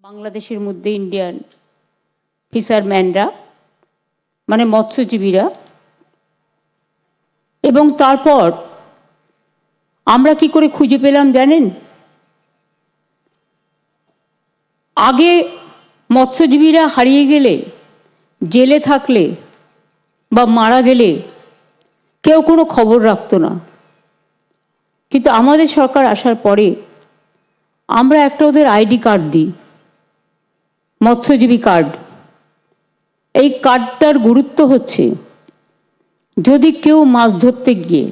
বাংলাদেশের মধ্যে ইন্ডিয়ান ফিশারম্যানরা মানে মৎস্যজীবীরা, এবং তারপর আমরা কি করে খুঁজে পেলাম জানেন? আগে মৎস্যজীবীরা হারিয়ে গেলে, জেলে থাকলে বা মারা গেলে কেউ কোনো খবর রাখতো না, কিন্তু আমাদের সরকার আসার পরে আমরা একটা ওদের আইডি কার্ড দিই, মৎস্যজীবী কার্ড। এই কার্ডটার গুরুত্ব হচ্ছে, যদি কেউ মাছ ধরতে গিয়ে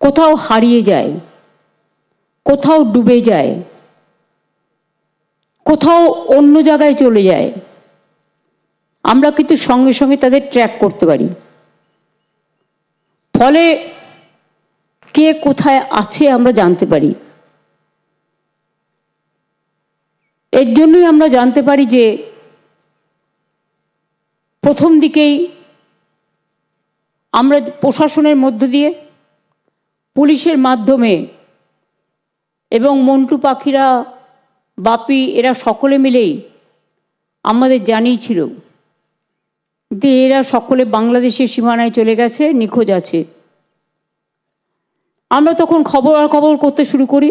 কোথাও হারিয়ে যায়, কোথাও ডুবে যায়, কোথাও অন্য জায়গায় চলে যায়, আমরা কিন্তু সঙ্গে সঙ্গে তাদের ট্র্যাক করতে পারি। ফলে কে কোথায় আছে আমরা জানতে পারি। এর জন্যই আমরা জানতে পারি যে প্রথম দিকেই আমরা প্রশাসনের মধ্য দিয়ে, পুলিশের মাধ্যমে এবং মন্টু পাখিরা, বাপি, এরা সকলে মিলেই আমাদের জানিয়েছিল যে এরা সকলে বাংলাদেশের সীমানায় চলে গেছে, নিখোঁজ আছে। আমরা তখন খবর করতে শুরু করি।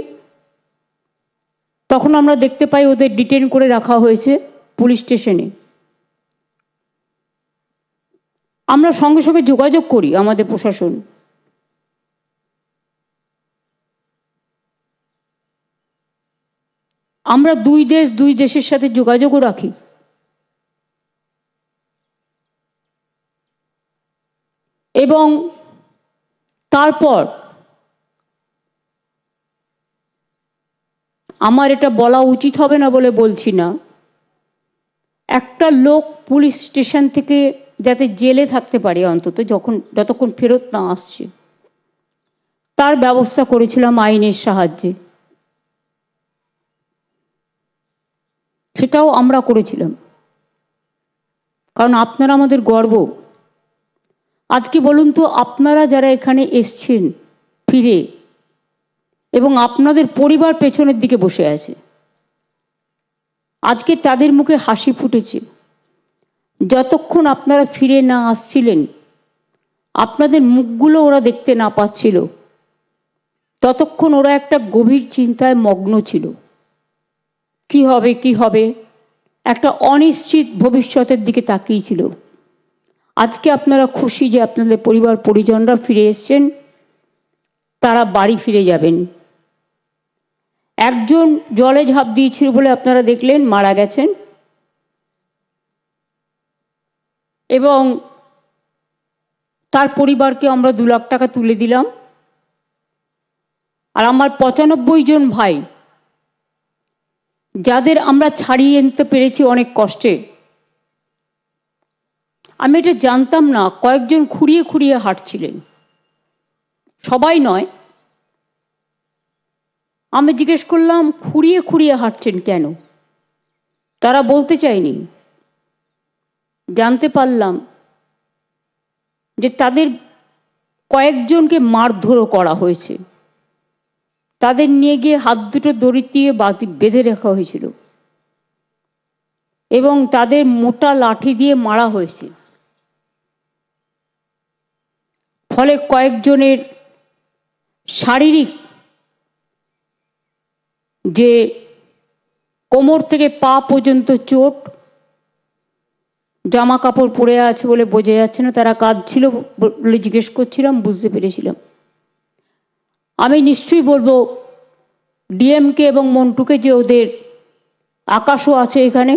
তখন আমরা দেখতে পাই ওদের ডিটেন করে রাখা হয়েছে পুলিশ স্টেশনে। আমরা সঙ্গে সঙ্গে যোগাযোগ করি আমাদের প্রশাসন। আমরা দুই দেশের সাথে যোগাযোগও রাখি। এবং তারপর আমার এটা বলা উচিত হবে না বলে বলছি না, একটা লোক পুলিশ স্টেশন থেকে যাতে জেলে থাকতে পারে অন্তত যতক্ষণ ফেরত না আসছে, তার ব্যবস্থা করেছিলাম আইনের সাহায্যে। সেটাও আমরা করেছিলাম, কারণ আপনারা আমাদের গর্ব। আজকে বলুন তো, আপনারা যারা এখানে এসছেন ফিরে, এবং আপনাদের পরিবার পেছনের দিকে বসে আছে, আজকে তাদের মুখে হাসি ফুটেছে। যতক্ষণ আপনারা ফিরে না আসছিলেন, আপনাদের মুখগুলো ওরা দেখতে না পাচ্ছিল, ততক্ষণ ওরা একটা গভীর চিন্তায় মগ্ন ছিল। কি হবে কি হবে, একটা অনিশ্চিত ভবিষ্যতের দিকে তাকিয়েছিল। আজকে আপনারা খুশি যে আপনাদের পরিবার পরিজনরা ফিরে এসছেন, তারা বাড়ি ফিরে যাবেন। একজন জলে ঝাঁপ দিয়েছিল বলে আপনারা দেখলেন, মারা গেছেন। এবং তার পরিবারকে আমরা 2 লাখ টাকা তুলে দিলাম। আর আমার 95 জন ভাই, যাদের আমরা ছাড়িয়ে আনতে পেরেছি অনেক কষ্টে, আমি এটা জানতাম না, কয়েকজন খুঁড়িয়ে খুঁড়িয়ে হাঁটছিলেন, সবাই নয়। আমি জিজ্ঞেস করলাম, খুঁড়িয়ে খুঁড়িয়ে হাঁটছেন কেন? তারা বলতে চায়নি। জানতে পারলাম যে তাদের কয়েকজনকে মারধরও করা হয়েছে, তাদের নিয়ে গিয়ে হাত দুটো দড়ি দিয়ে বেঁধে রাখা হয়েছিল, এবং তাদের মোটা লাঠি দিয়ে মারা হয়েছে। ফলে কয়েকজনের শারীরিক, যে কোমর থেকে পা পর্যন্ত চোট, জামা কাপড় পরে আছে বলে বোঝা যাচ্ছে না, তারা কাঁদছিল বলে জিজ্ঞেস করছিলাম, বুঝতে পেরেছিলাম। আমি নিশ্চয়ই বলবো ডিএমকে এবং মন্টুকে যে ওদের আকাশও আছে এখানে,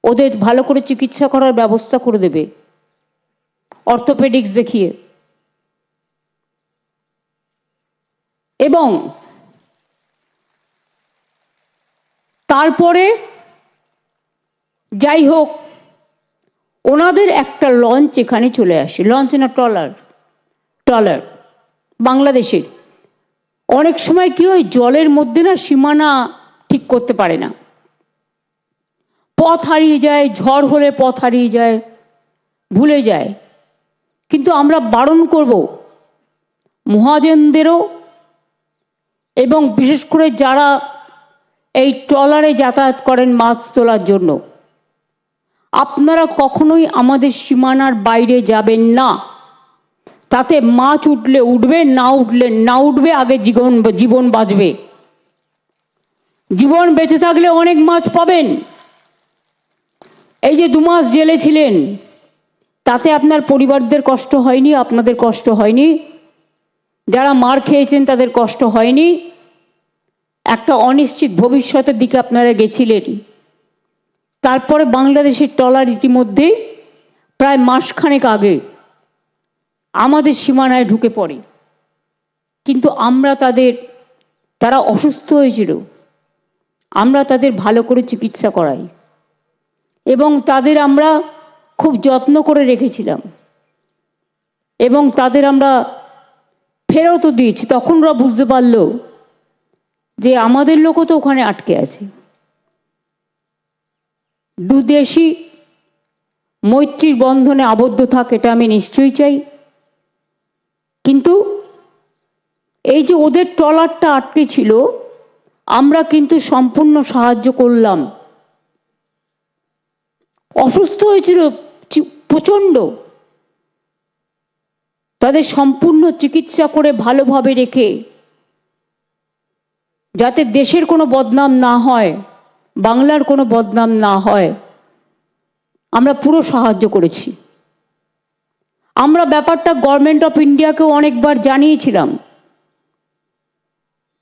ওদের ভালো করে চিকিৎসা করার ব্যবস্থা করে দেবে, অর্থোপেডিক্স দেখিয়ে। এবং তারপরে যাই হোক, ওনাদের একটা লঞ্চ এখানে চলে আসে, লঞ্চ না ট্রলার বাংলাদেশের। অনেক সময় কি হয়, জলের মধ্যে না সীমানা ঠিক করতে পারে না, পথ হারিয়ে যায়, ঝড় হলে পথ হারিয়ে যায়, ভুলে যায়। কিন্তু আমরা বারণ করব মহাজনদেরও, এবং বিশেষ করে যারা এই ট্রলারে যাতায়াত করেন মাছ তোলার জন্য। আপনারা কখনোই আমাদের সীমানার বাইরে যাবেন না। তাতে মাছ উঠলে উঠবে, না উঠলে না উঠবে, আগে জীবন বাঁচবে। জীবন বেঁচে থাকলে অনেক মাছ পাবেন। এই যে 2 মাস জেলে ছিলেন, তাতে আপনার পরিবারদের কষ্ট হয়নি, আপনাদের কষ্ট হয়নি, যারা মার খেয়েছেন তাদের কষ্ট হয়নি। একটা অনিশ্চিত ভবিষ্যতের দিকে আপনারা গেছিলেন। তারপরে বাংলাদেশের ট্রলার ইতিমধ্যে প্রায় মাসখানেক আগে আমাদের সীমানায় ঢুকে পড়ে। কিন্তু তারা অসুস্থ হয়েছিল, আমরা তাদের ভালো করে চিকিৎসা করাই এবং তাদের আমরা খুব যত্ন করে রেখেছিলাম এবং তাদের আমরা ফেরতও দিয়েছি। তখন ওরা বুঝতে পারল যে আমাদের লোকও তো ওখানে আটকে আছে। দুদেশই মৈত্রীর বন্ধনে আবদ্ধ থাকে, এটা আমি নিশ্চয়ই চাই। কিন্তু এই যে ওদের ট্রলারটা আটকে ছিল, আমরা কিন্তু সম্পূর্ণ সাহায্য করলাম। অসুস্থ হয়েছিল প্রচণ্ড, তাদের সম্পূর্ণ চিকিৎসা করে ভালোভাবে রেখে, যাতে দেশের কোনো বদনাম না হয়, বাংলার কোনো বদনাম না হয়, আমরা পুরো সাহায্য করেছি। আমরা ব্যাপারটা গভর্নমেন্ট অফ ইন্ডিয়াকেও অনেকবার জানিয়েছিলাম।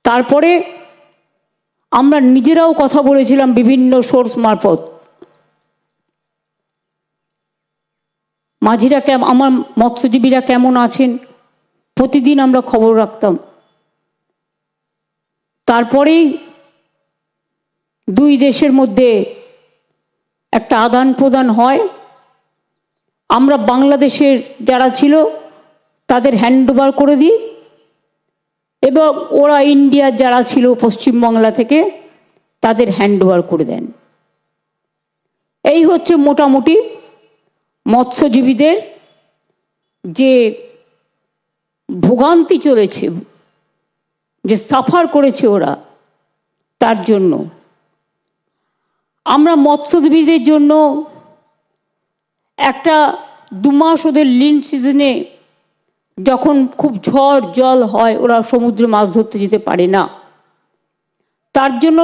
তারপরে আমরা নিজেরাও কথা বলেছিলাম বিভিন্ন সোর্স মারফত। মাঝিরা আমার মৎস্যজীবীরা কেমন আছেন প্রতিদিন আমরা খবর রাখতাম। তারপরেই 2 দেশের মধ্যে একটা আদান প্রদান হয়। আমরা বাংলাদেশের যারা ছিল তাদের হ্যান্ডওভার করে দিই এবং ওরা ইন্ডিয়ার যারা ছিল পশ্চিমবাংলা থেকে তাদের হ্যান্ডওভার করে দেন। এই হচ্ছে মোটামুটি মৎস্যজীবীদের যে ভোগান্তি চলেছে, যে সাফার করেছে ওরা, তার জন্য আমরা মৎস্যজীবীদের জন্য একটা 2 মাস ওদের লিন সিজনে যখন খুব ঝড় জল হয়, ওরা সমুদ্রে মাছ ধরতে যেতে পারে না, তার জন্য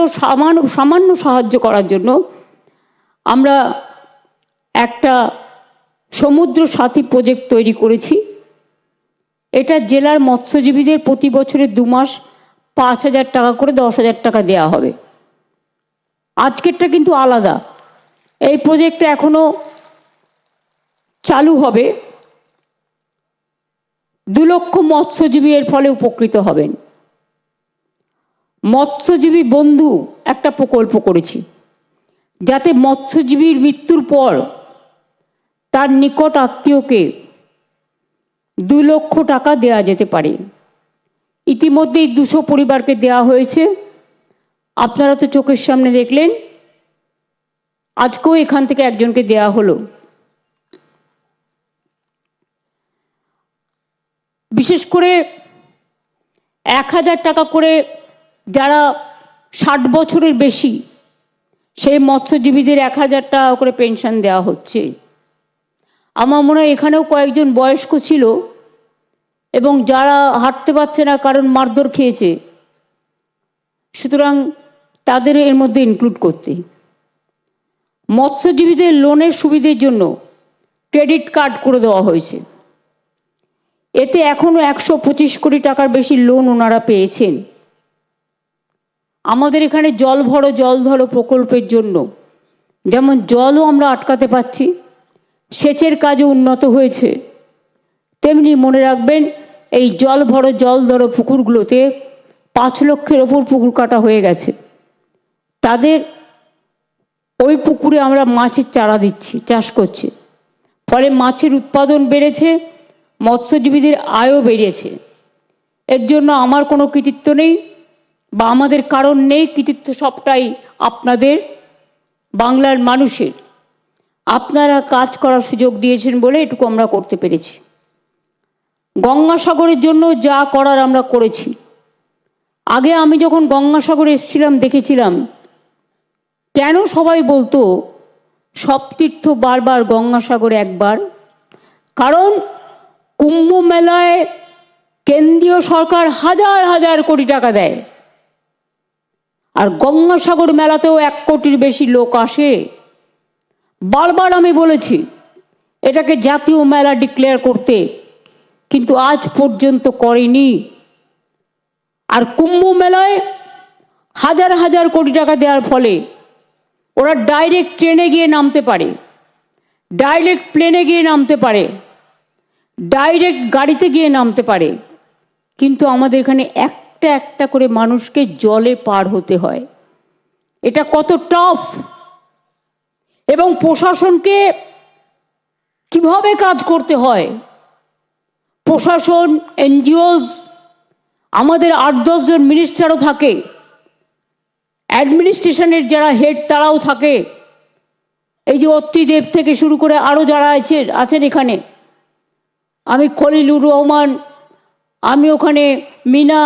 সামান্য সাহায্য করার জন্য আমরা একটা সমুদ্র সাথী প্রজেক্ট তৈরি করেছি। এটা জেলার মৎস্যজীবীদের প্রতি বছরে 2 মাস 5,000 টাকা করে 10,000 টাকা দেওয়া হবে। আজকেরটা কিন্তু আলাদা। এই প্রজেক্টটা এখনো চালু হবে। 2 লক্ষ মৎস্যজীবী এর ফলে উপকৃত হবেন। মৎস্যজীবী বন্ধু একটা প্রকল্প করেছি, যাতে মৎস্যজীবীর মৃত্যুর পর তার নিকট আত্মীয়কে 2 লক্ষ টাকা দেওয়া যেতে পারে। ইতিমধ্যেই 200 পরিবারকে দেওয়া হয়েছে। আপনারা তো চোখের সামনে দেখলেন, আজকেও এখান থেকে একজনকে দেওয়া হলো। বিশেষ করে 1,000 টাকা করে যারা 60 বছরের বেশি, সেই মৎস্যজীবীদের 1,000 টাকা করে পেনশন দেওয়া হচ্ছে। আমার মনে হয় এখানেও কয়েকজন বয়স্ক ছিল এবং যারা হাঁটতে পারছে না কারণ মারধর খেয়েছে, সুতরাং তাদের এর মধ্যে ইনক্লুড করতে। মৎস্যজীবীদের লোনের সুবিধের জন্য ক্রেডিট কার্ড করে দেওয়া হয়েছে। এতে এখনো 125 কোটি টাকার বেশি লোন ওনারা পেয়েছেন। আমাদের এখানে জল ভরো জল ধরো প্রকল্পের জন্য যেমন জলও আমরা আটকাতে পারছি, সেচের কাজও উন্নত হয়েছে, তেমনি মনে রাখবেন এই জল ভরো জল ধরো পুকুরগুলোতে 5 লক্ষের ওপর পুকুর কাটা হয়ে গেছে। তাদের ওই পুকুরে আমরা মাছের চারা দিচ্ছি, চাষ করছি, ফলে মাছের উৎপাদন বেড়েছে, মৎস্যজীবীদের আয়ও বেড়েছে। এর জন্য আমার কোনো কৃতিত্ব নেই বা আমাদের কারণ নেই, কৃতিত্ব সবটাই আপনাদের, বাংলার মানুষের। আপনারা কাজ করার সুযোগ দিয়েছেন বলে এটুকু আমরা করতে পেরেছি। গঙ্গাসাগরের জন্য যা করার আমরা করেছি। আগে আমি যখন গঙ্গাসাগরে এসেছিলাম দেখেছিলাম কেন সবাই বলতো সব তীর্থ বারবার গঙ্গাসাগরে একবার, কারণ কুম্ভ মেলায় কেন্দ্রীয় সরকার হাজার হাজার কোটি টাকা দেয়, আর গঙ্গাসাগর মেলাতেও 1 কোটির বেশি লোক আসে। বারবার আমি বলেছি এটাকে জাতীয় মেলা ডিক্লেয়ার করতে, কিন্তু আজ পর্যন্ত করেনি। আর কুম্ভ মেলায় হাজার হাজার কোটি টাকা দেওয়ার ফলে ওরা ডাইরেক্ট ট্রেনে গিয়ে নামতে পারে, ডাইরেক্ট প্লেনে গিয়ে নামতে পারে, ডাইরেক্ট গাড়িতে গিয়ে নামতে পারে, কিন্তু আমাদের এখানে একটা একটা করে মানুষকে জলে পার হতে হয়। এটা কত টাফ, এবং প্রশাসনকে কিভাবে কাজ করতে হয়। প্রশাসন, এনজিওস, আমাদের 8-10 জন মিনিস্টারও থাকে, অ্যাডমিনিস্ট্রেশনের যারা হেড তারাও থাকে, এই যে অত্রিদেব থেকে শুরু করে আরো যারা আছেন এখানে, আমি খলিলুর রহমান, আমি ওখানে মিনা,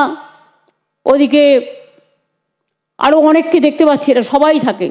ওদিকে আরো অনেককে দেখতে পাচ্ছি, এরা সবাই থাকে।